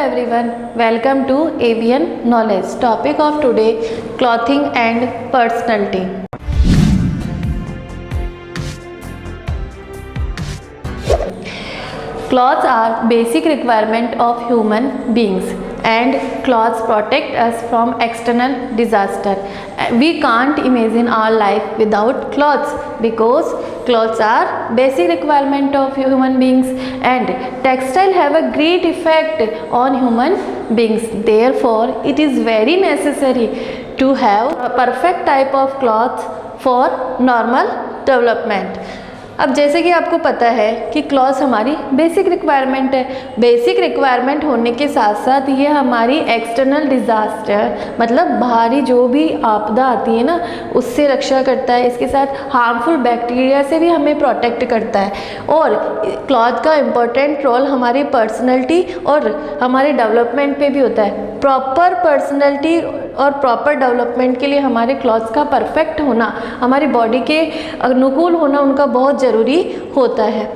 everyone, welcome to AVN Knowledge. Topic of today, clothing and personality. Clothes are basic requirement of human beings and clothes protect us from external disaster. We can't imagine our life without clothes because clothes are basic requirement of human beings and textile have a great effect on human beings. Therefore, it is very necessary to have a perfect type of clothes for normal development. अब जैसे कि आपको पता है कि clothes हमारी basic requirement है। Basic requirement होने के साथ साथ ये हमारी एक्सटर्नल डिज़ास्टर मतलब बाहरी जो भी आपदा आती है ना उससे रक्षा करता है। इसके साथ हार्मफुल बैक्टीरिया से भी हमें प्रोटेक्ट करता है। और क्लॉथ का इम्पोर्टेंट रोल हमारी पर्सनैलिटी और हमारे डेवलपमेंट पे भी होता है। प्रॉपर पर्सनैलिटी और प्रॉपर डेवलपमेंट के लिए हमारे क्लॉथ्स का परफेक्ट होना, हमारी बॉडी के अनुकूल होना उनका बहुत ज़रूरी होता है।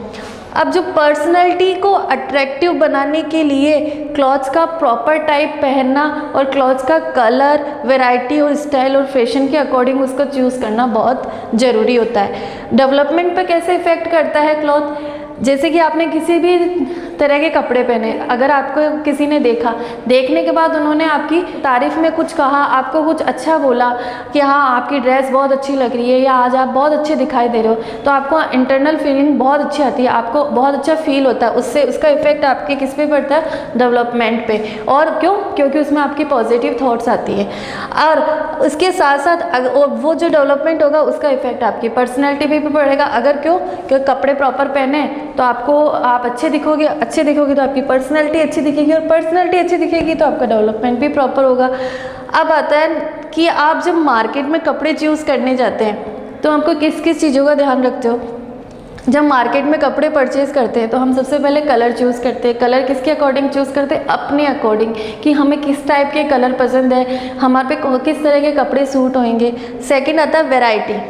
अब जो पर्सनैलिटी को अट्रैक्टिव बनाने के लिए क्लॉथ्स का प्रॉपर टाइप पहनना और क्लॉथ्स का कलर, वैरायटी और स्टाइल और फैशन के अकॉर्डिंग उसको चूज़ करना बहुत ज़रूरी होता है। डेवलपमेंट पे कैसे इफ़ेक्ट करता है क्लॉथ? जैसे कि आपने किसी भी तरह के कपड़े पहने, अगर आपको किसी ने देखा, देखने के बाद उन्होंने आपकी तारीफ़ में कुछ कहा, आपको कुछ अच्छा बोला कि हाँ आपकी ड्रेस बहुत अच्छी लग रही है या आज आप बहुत अच्छे दिखाई दे रहे हो, तो आपको इंटरनल फीलिंग बहुत अच्छी आती है, आपको बहुत अच्छा फील होता है। उससे उसका इफेक्ट आपके किस पे पड़ता है? डेवलपमेंट पे। और क्यों? क्योंकि उसमें आपकी पॉजिटिव थॉट्स आती है। और उसके साथ साथ वो जो डेवलपमेंट होगा उसका इफेक्ट आपकी पर्सनैलिटी पे भी पड़ेगा। अगर क्योंकि कपड़े प्रॉपर पहने तो आप अच्छे दिखोगे तो आपकी पर्सनैलिटी अच्छी दिखेगी और पर्सनैलिटी अच्छी दिखेगी तो आपका डेवलपमेंट भी प्रॉपर होगा। अब आता है कि आप जब मार्केट में कपड़े चूज़ करने जाते हैं तो आपको किस किस चीज़ों का ध्यान रखते हो? जब मार्केट में कपड़े परचेज़ करते हैं तो हम सबसे पहले कलर चूज़ करते हैं। कलर किसके अकॉर्डिंग चूज़ करते हैं? अपने अकॉर्डिंग, कि हमें किस टाइप के कलर पसंद है, हमारे पे किस तरह के कपड़े सूट होंगे। सेकंड आता है वैरायटी।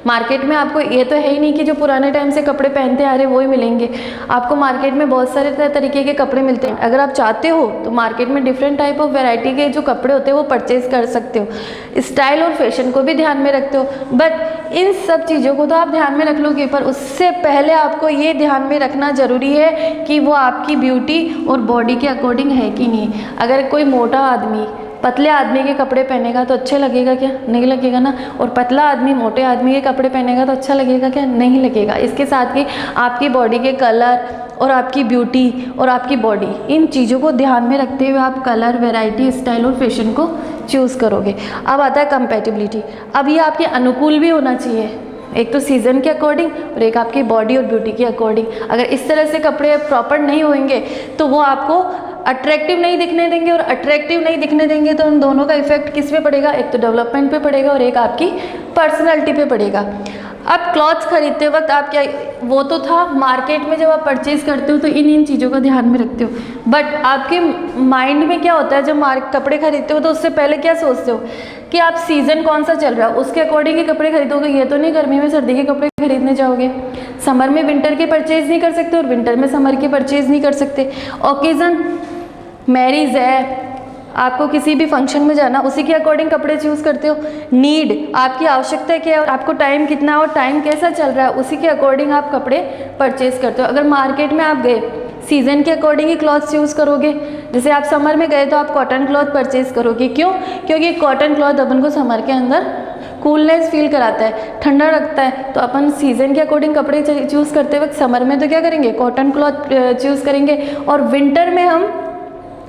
मार्केट में आपको ये तो है ही नहीं कि जो पुराने टाइम से कपड़े पहनते आ रहे वो ही मिलेंगे। आपको मार्केट में बहुत सारे तरीके के कपड़े मिलते हैं। अगर आप चाहते हो तो मार्केट में डिफरेंट टाइप ऑफ वैरायटी के जो कपड़े होते हैं वो परचेज़ कर सकते हो। स्टाइल और फैशन को भी ध्यान में रखते हो, बट इन सब चीज़ों को तो आप ध्यान में रख लोगे, पर उससे पहले आपको ये ध्यान में रखना ज़रूरी है कि वो आपकी ब्यूटी और बॉडी के अकॉर्डिंग है कि नहीं। अगर कोई मोटा आदमी पतले आदमी के कपड़े पहनेगा तो अच्छे लगेगा क्या? नहीं लगेगा ना। और पतला आदमी मोटे आदमी के कपड़े पहनेगा तो अच्छा लगेगा क्या? नहीं लगेगा। इसके साथ ही आपकी बॉडी के कलर और आपकी ब्यूटी और आपकी बॉडी, इन चीज़ों को ध्यान में रखते हुए आप कलर, वैरायटी, स्टाइल और फैशन को चूज़ करोगे। अब आता है कंपैटिबिलिटी। अब ये आपके अनुकूल भी होना चाहिए, एक तो सीज़न के अकॉर्डिंग और एक आपकी बॉडी और ब्यूटी के अकॉर्डिंग। अगर इस तरह से कपड़े प्रॉपर नहीं होंगे तो वो आपको अट्रैक्टिव नहीं दिखने देंगे, और अट्रैक्टिव नहीं दिखने देंगे तो उन दोनों का इफेक्ट किस पे पड़ेगा? एक तो डेवलपमेंट पे पड़ेगा और एक आपकी पर्सनैलिटी पे पड़ेगा। अब क्लॉथ्स खरीदते वक्त आप क्या, वो तो था मार्केट में जब आप परचेज़ करते हो तो इन चीज़ों का ध्यान में रखते हो, बट आपके माइंड में क्या होता है जब कपड़े खरीदते हो तो उससे पहले क्या सोचते हो कि आप सीज़न कौन सा चल रहा है उसके अकॉर्डिंग ही कपड़े खरीदोगे। ये तो नहीं गर्मी में सर्दी के कपड़े खरीदने जाओगे। समर में विंटर के परचेज़ नहीं कर सकते और विंटर में समर के परचेज़ नहीं कर सकते। ओकेज़न, मैरिज है, आपको किसी भी फंक्शन में जाना, उसी के अकॉर्डिंग कपड़े चूज़ करते हो। नीड, आपकी आवश्यकता क्या है, आपको टाइम कितना है और टाइम कैसा चल रहा है, उसी के अकॉर्डिंग आप कपड़े परचेज़ करते हो। अगर मार्केट में आप गए सीज़न के अकॉर्डिंग ही क्लॉथ चूज़ करोगे। जैसे आप समर में गए तो आप कॉटन क्लॉथ परचेज़ करोगे। क्यों? क्योंकि कॉटन क्लॉथ अपन को समर के अंदर कूलनेस फील कराता है, ठंडा रखता है। तो अपन सीज़न के अकॉर्डिंग कपड़े चूज़ करते वक्त समर में तो क्या करेंगे? कॉटन क्लॉथ चूज़ करेंगे। और विंटर में हम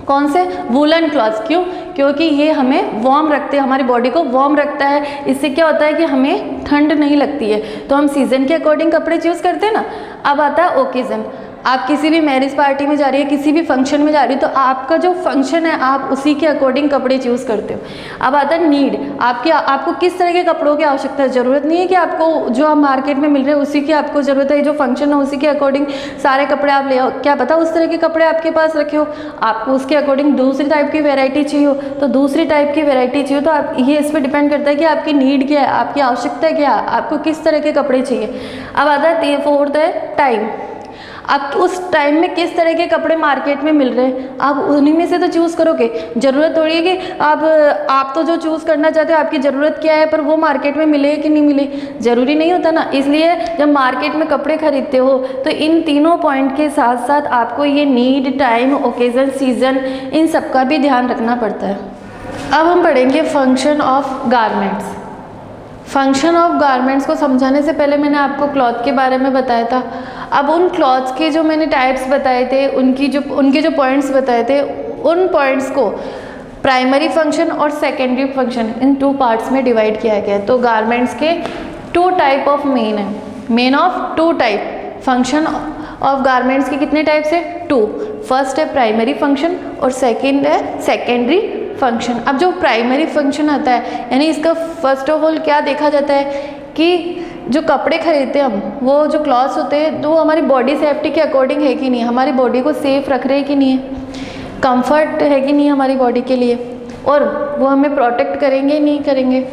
कौन से? Woollen clothes. क्यों? क्योंकि ये हमें वार्म रखते हैं, हमारी बॉडी को वार्म रखता है। इससे क्या होता है कि हमें ठंड नहीं लगती है, तो हम सीज़न के अकॉर्डिंग कपड़े चूज़ करते हैं ना। अब आता है ओकेज़न। आप किसी भी मैरिज पार्टी में जा रही है, किसी भी फंक्शन में जा रही है, तो आपका जो फंक्शन है आप उसी के अकॉर्डिंग कपड़े चूज़ करते हो। अब आता है नीड। आपको किस तरह के कपड़ों की आवश्यकता है। ज़रूरत नहीं है कि आपको जो आप मार्केट में मिल रहे हैं उसी की आपको ज़रूरत है, जो फंक्शन है उसी के अकॉर्डिंग सारे कपड़े आप ले आओ। क्या पता उस तरह के कपड़े आपके पास रखे हो, आपको उसके अकॉर्डिंग दूसरी टाइप की वैरायटी चाहिए हो तो दूसरी टाइप की वैरायटी चाहिए। तो आप ये इस पर डिपेंड करता है कि आपकी नीड क्या है, आपकी आवश्यकता क्या है, आपको किस तरह के कपड़े चाहिए। अब आता है फोर्थ है टाइम। आप उस टाइम में किस तरह के कपड़े मार्केट में मिल रहे हैं, आप उन्हीं में से तो चूज़ करोगे। ज़रूरत थोड़ी है कि आप तो जो चूज़ करना चाहते हो आपकी ज़रूरत क्या है, पर वो मार्केट में मिले कि नहीं मिले, ज़रूरी नहीं होता ना। इसलिए जब मार्केट में कपड़े खरीदते हो तो इन तीनों पॉइंट के साथ साथ आपको ये नीड, टाइम, ओकेज़न, सीज़न, इन सब का भी ध्यान रखना पड़ता है। अब हम पढ़ेंगे function of garments. Function of garments को समझाने से पहले मैंने आपको क्लॉथ के बारे में बताया था। अब उन क्लॉथ्स के जो मैंने टाइप्स बताए थे, उनके जो पॉइंट्स बताए थे, उन पॉइंट्स को प्राइमरी फंक्शन और सेकेंडरी फंक्शन इन 2 पार्ट्स में डिवाइड किया गया है। तो गारमेंट्स के 2 टाइप ऑफ मेन है, main of 2 type. Function of garments के कितने टाइप्स है? 2। फर्स्ट है प्राइमरी फंक्शन और सेकेंड है सेकेंडरी फंक्शन। अब जो प्राइमरी फंक्शन आता है, यानी इसका फर्स्ट ऑफ ऑल क्या देखा जाता है कि जो कपड़े खरीदते हैं हम, वो जो क्लॉथ्स होते हैं तो वो हमारी बॉडी सेफ्टी के अकॉर्डिंग है कि नहीं, हमारी बॉडी को सेफ रख रहे हैं कि नहीं है, कंफर्ट है कि नहीं हमारी बॉडी के लिए, और वो हमें प्रोटेक्ट करेंगे नहीं करेंगे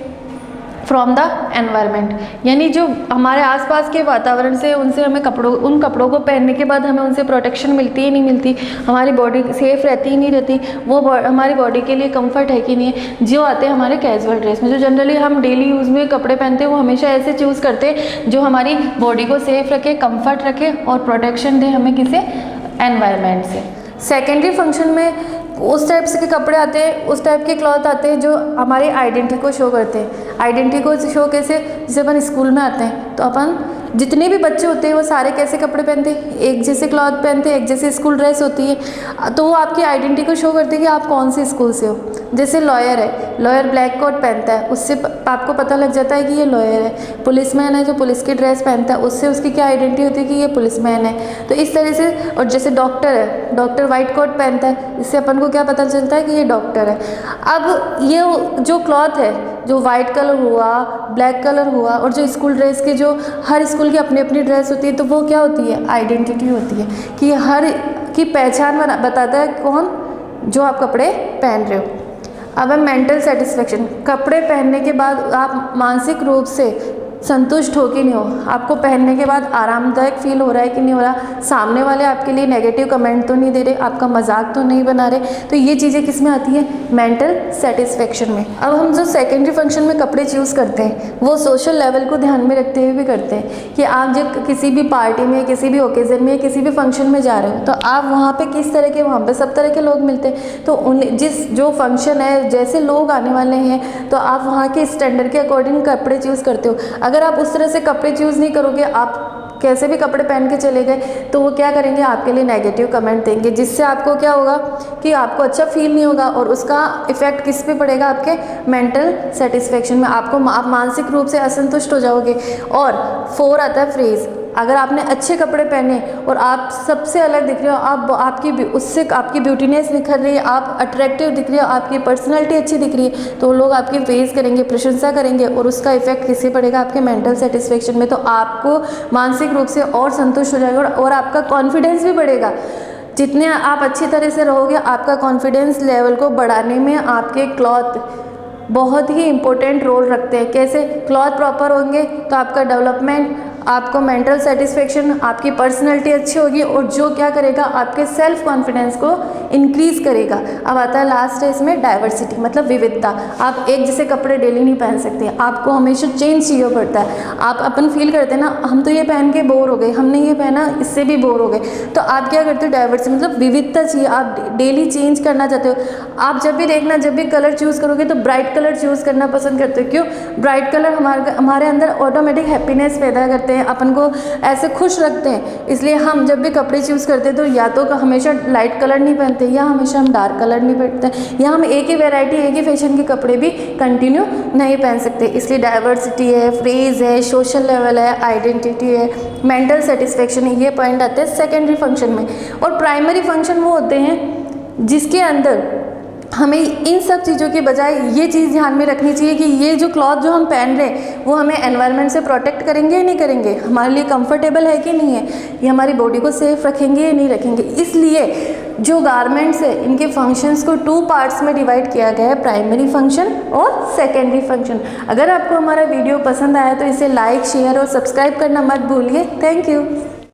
फ्रॉम द एनवायरनमेंट, यानी जो हमारे आसपास के वातावरण से उन कपड़ों को पहनने के बाद हमें उनसे प्रोटेक्शन मिलती है नहीं मिलती, हमारी बॉडी सेफ रहती ही नहीं रहती, वो हमारी बॉडी के लिए कंफर्ट है कि नहीं है। जो आते हैं हमारे कैजुअल ड्रेस में, जो जनरली हम डेली यूज़ में कपड़े पहनते हैं, वो हमेशा ऐसे चूज़ करते हैं जो हमारी बॉडी को सेफ रखे, कंफर्ट रखे और प्रोटेक्शन दे हमें किसी एनवायरनमेंट से। सेकेंडरी फंक्शन में उस टाइप के कपड़े आते हैं, उस टाइप के क्लॉथ आते हैं जो हमारी आइडेंटिटी को शो करते हैं। आइडेंटिटी को शो कैसे? जैसे अपन स्कूल में आते हैं तो अपन जितने भी बच्चे होते हैं वो सारे कैसे कपड़े पहनते हैं? एक जैसे क्लॉथ पहनते हैं, एक जैसे स्कूल ड्रेस होती है, तो वो आपकी आइडेंटिटी को शो करती है कि आप कौन से स्कूल से हो। जैसे लॉयर है, लॉयर ब्लैक कोट पहनता है, उससे आपको पता लग जाता है कि ये लॉयर है। पुलिसमैन है, जो पुलिस की ड्रेस पहनता है, उससे उसकी क्या आइडेंटिटी होती है कि ये पुलिसमैन है। तो इस तरह से, और जैसे डॉक्टर है, डॉक्टर वाइट कोट पहनता है, इससे अपन को क्या पता चलता है कि ये डॉक्टर है। अब ये जो क्लॉथ है, जो वाइट कलर हुआ, ब्लैक कलर हुआ, और जो स्कूल ड्रेस के, जो हर स्कूल की अपनी अपनी ड्रेस होती है, तो वो क्या होती है? आइडेंटिटी होती है कि हर की पहचान बताता है कौन, जो आप कपड़े पहन रहे हो। अब है मेंटल सेटिस्फेक्शन। कपड़े पहनने के बाद आप मानसिक रूप से संतुष्ट हो कि नहीं हो, आपको पहनने के बाद आरामदायक फील हो रहा है कि नहीं हो रहा, सामने वाले आपके लिए नेगेटिव कमेंट तो नहीं दे रहे, आपका मजाक तो नहीं बना रहे, तो ये चीज़ें किस में आती है? मेंटल सेटिस्फेक्शन में। अब हम जो सेकेंडरी फंक्शन में कपड़े चूज़ करते हैं वो सोशल लेवल को ध्यान में रखते हुए भी करते हैं कि आप जब किसी भी पार्टी में, किसी भी ओकेज़न में, किसी भी फंक्शन में जा रहे हो तो आप वहाँ पर किस तरह के, वहाँ पर सब तरह के लोग मिलते हैं, तो जो फंक्शन है, जैसे लोग आने वाले हैं, तो आप वहाँ के स्टैंडर्ड के अकॉर्डिंग कपड़े चूज़ करते हो। अगर आप उस तरह से कपड़े चूज़ नहीं करोगे, आप कैसे भी कपड़े पहन के चले गए, तो वो क्या करेंगे? आपके लिए नेगेटिव कमेंट देंगे, जिससे आपको क्या होगा कि आपको अच्छा फील नहीं होगा, और उसका इफेक्ट किस पे पड़ेगा? आपके मेंटल सेटिस्फेक्शन में। आप मानसिक रूप से असंतुष्ट हो जाओगे। और 4 आता है फ्रेज। अगर आपने अच्छे कपड़े पहने और आप सबसे अलग दिख रहे हो, उससे आपकी ब्यूटीनेस निखर रही है, आप अट्रैक्टिव दिख रही हो, आपकी पर्सनैलिटी अच्छी दिख रही है, तो लोग आपकी प्रेज करेंगे, प्रशंसा करेंगे, और उसका इफेक्ट किससे पड़ेगा? आपके मेंटल सेटिस्फेक्शन में। तो आपको मानसिक रूप से और संतुष्ट हो जाएगा, और आपका कॉन्फिडेंस भी बढ़ेगा। जितने आप अच्छी तरह से रहोगे, आपका कॉन्फिडेंस लेवल को बढ़ाने में आपके क्लॉथ बहुत ही इंपॉर्टेंट रोल रखते हैं। कैसे? क्लॉथ प्रॉपर होंगे तो आपका डेवलपमेंट, आपको मेंटल सेटिस्फेक्शन, आपकी पर्सनैलिटी अच्छी होगी, और जो क्या करेगा? आपके सेल्फ कॉन्फिडेंस को इंक्रीज करेगा। अब आता है लास्ट है इसमें डाइवर्सिटी, मतलब विविधता। आप एक जैसे कपड़े डेली नहीं पहन सकते, आपको हमेशा चेंज चाहिए पड़ता है। आप अपन फील करते हैं ना, हम तो ये पहन के बोर हो गए, हमने ये पहना इससे भी बोर हो गए, तो आप क्या करते हो? डाइवर्सिटी, मतलब विविधता चाहिए, आप डेली चेंज करना चाहते हो। आप जब भी देखना, जब भी कलर चूज़ करोगे तो ब्राइट कलर चूज़ करना पसंद करते हो। क्यों? ब्राइट कलर हमारे अंदर ऑटोमेटिक हैप्पीनेस पैदा करते हैं, अपन को ऐसे खुश रखते हैं। इसलिए हम जब भी कपड़े चूज़ करते हैं तो या तो हमेशा लाइट कलर नहीं पहनते, या हमेशा हम डार्क कलर नहीं पहनते, या हम एक ही वैरायटी, एक ही फैशन के कपड़े भी कंटिन्यू नहीं पहन सकते। इसलिए डाइवर्सिटी है, फ्रेज है, सोशल लेवल है, आइडेंटिटी है, मेंटल सेटिस्फेक्शन है, ये पॉइंट आते हैं सेकेंडरी फंक्शन में। और प्राइमरी फंक्शन वो होते हैं जिसके अंदर हमें इन सब चीज़ों के बजाय ये चीज़ ध्यान में रखनी चाहिए कि ये जो क्लॉथ जो हम पहन रहे हैं वो हमें एनवायरनमेंट से प्रोटेक्ट करेंगे या नहीं करेंगे, हमारे लिए कंफर्टेबल है कि नहीं है, ये हमारी बॉडी को सेफ रखेंगे या नहीं रखेंगे। इसलिए जो गारमेंट्स है इनके फंक्शंस को 2 पार्ट्स में डिवाइड किया गया है, प्राइमरी फंक्शन और सेकेंडरी फंक्शन। अगर आपको हमारा वीडियो पसंद आया तो इसे लाइक, शेयर और सब्सक्राइब करना मत भूलिए। Thank you.